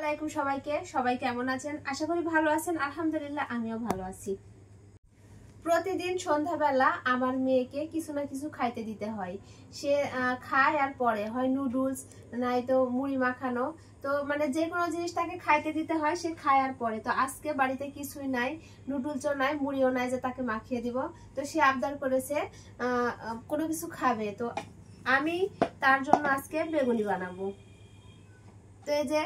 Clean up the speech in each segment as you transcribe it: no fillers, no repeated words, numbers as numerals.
আলাইকুম সবাইকে সবাই কেমন আছেন? আশা করি ভালো আছেন। আলহামদুলিল্লাহ আমিও ভালো আছি। প্রতিদিন সন্ধ্যাবেলা আমার মেয়েকে কিছু না কিছু খাইতে দিতে হয়। সে খায় আর পরে হয় নুডলস নাই তো মুড়ি মাখানো, তো মানে যে কোনো জিনিস তাকে খাইতে দিতে হয়, সে খায় আর পরে। তো আজকে বাড়িতে কিছুই নাই, নুডলসও নাই, মুড়িও নাই যে তাকে মাখিয়ে দিব। তো সে আবদার করেছে কোনো কিছু খাবে, তো আমি তার জন্য আজকে বেগুনি বানাবো। তো এই যে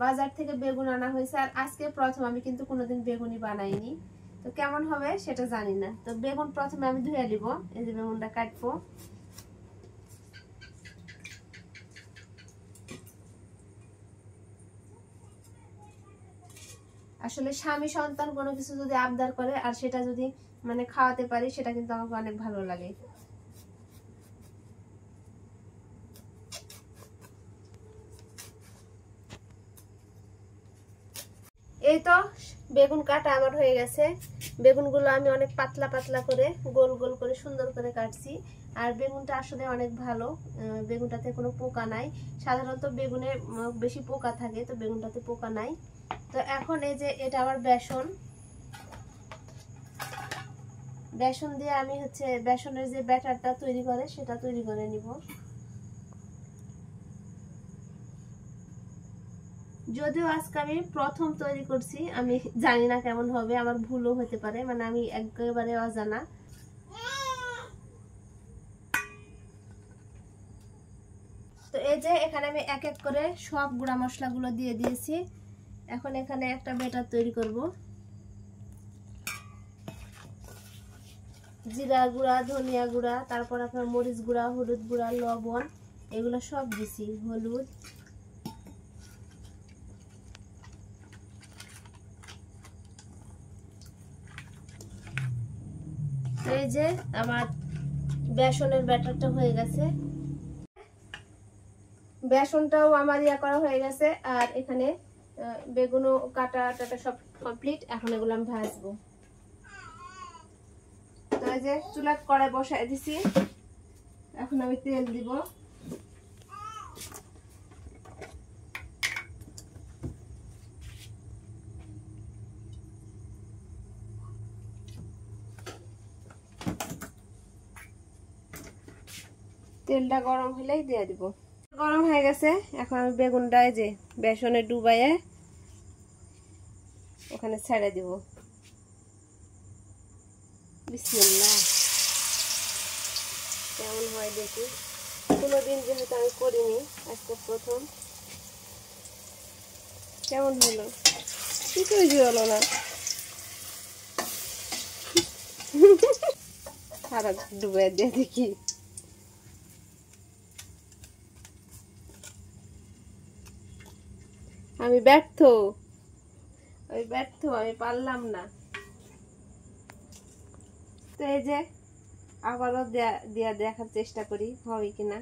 বাজার থেকে বেগুন আনা হয়েছে, আর আজকে প্রথম, আমি কিন্তু কোনোদিন বেগুনি বানাইনি, তো কেমন হবে সেটা জানি না। তো বেগুন প্রথমে আমি ধুয়ে নিব। এই যে বেগুনটা কাটবো। আসলে স্বামী সন্তান কোনো কিছু যদি আবদার করে আর সেটা যদি মানে খাওয়াতে পারি, সেটা কিন্তু আমাকে অনেক ভালো লাগে। এই তো বেগুন কাটা আমার হয়ে গেছে। বেগুনগুলো আমি অনেক পাতলা পাতলা করে গোল গোল করে সুন্দর করে কাটছি। আর বেগুনটা আসলে অনেক ভালো, বেগুনটাতে কোনো পোকা নাই। সাধারণত বেগুনে বেশি পোকা থাকে, তো বেগুনটাতে পোকা নাই। তো এখন এই যে এটা আমার বেসন, বেসন দিয়ে আমি বেসনের যে ব্যাটারটা তৈরি করে সেটা তৈরি করে নিব। যদিও আজকে আমি প্রথম তৈরি করছি, আমি জানি না কেমন হবে, আমার ভুলও হতে পারে, মানে আমি একেবারে অজানা। তো এই যে এখানে আমি এক এক করে সব গুঁড়া মশলাগুলো দিয়ে দিয়েছি। এখন এখানে একটা ব্যাটার তৈরি করব। জিরা গুঁড়া, ধনিয়া গুঁড়া, তারপর আপনার মরিচ গুঁড়া, হলুদ গুঁড়া, লবণ, এগুলো সব দিছি, হলুদ। এই যে আমার বেসনের ব্যাটারটা হয়ে গেছে, বেসনটাও আমার ইয়া করা হয়ে গেছে। আর এখানে বেগুনও কাটা টাটা সব কমপ্লিট। এখন এগুলো আমি ভাজবো। তো এই যে চুলায় কড়াই বসায় দিছি, এখন আমি তেল দিব। তেলটা গরম হলেই দিয়ে দিব। গরম হয়ে গেছে, এখন আমি বেগুনটা এই যে বেসনে ডুবাইয়ে ওখানে ছেড়ে দিব। বিসমিল্লাহ, কেমন হয় দেখি। কোনোদিন যেহেতু আমি করিনি, আজকে প্রথম। কেমন হলো? কিছুই হলো না, সারা ডুবে দিয়ে দেখি। আমি ব্যর্থ, আমি পারলাম না। তো এই যে আবারও দিয়া দেখার চেষ্টা করি হবে কিনা।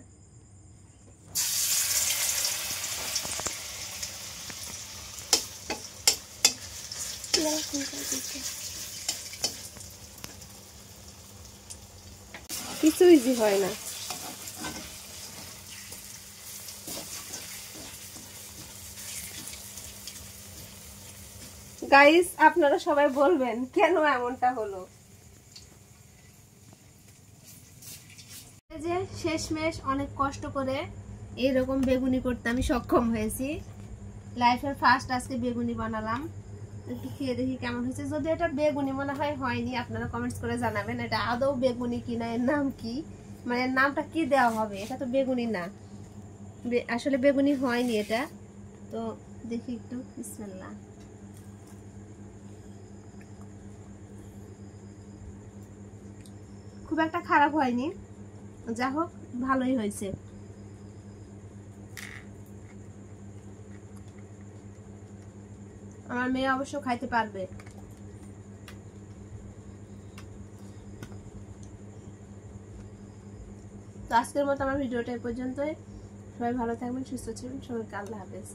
কিছু ইজি হয় না। গাইস, আপনারা সবাই বলবেন কেন এমনটা হলো। এই যে শেষমেশ অনেক কষ্ট করে এইরকম বেগুনি করতে আমি সক্ষম হয়েছি। লাইফের ফার্স্ট আজকে বেগুনি বানালাম। একটু খেয়ে দেখি কেমন হয়েছে। যদি এটা বেগুনি মনে হয় হয়নি, আপনারা কমেন্টস করে জানাবেন এটা আদৌ বেগুনি কিনা, এর নাম কি, মানে এর নামটা কি দেওয়া হবে। এটা তো বেগুনি না, আসলে বেগুনি হয়নি এটা। তো দেখি একটু, বিসমিল্লাহ। খুব একটা খারাপ হয়নি, যা হোক ভালোই হয়েছে। আমার মেয়ে অবশ্য খাইতে পারবে। তো আজকের মতো আমার ভিডিওটা এই পর্যন্তই। সবাই ভালো থাকবেন, সুস্থ থাকবেন, সবাইকে আল্লাহ হাফেজ।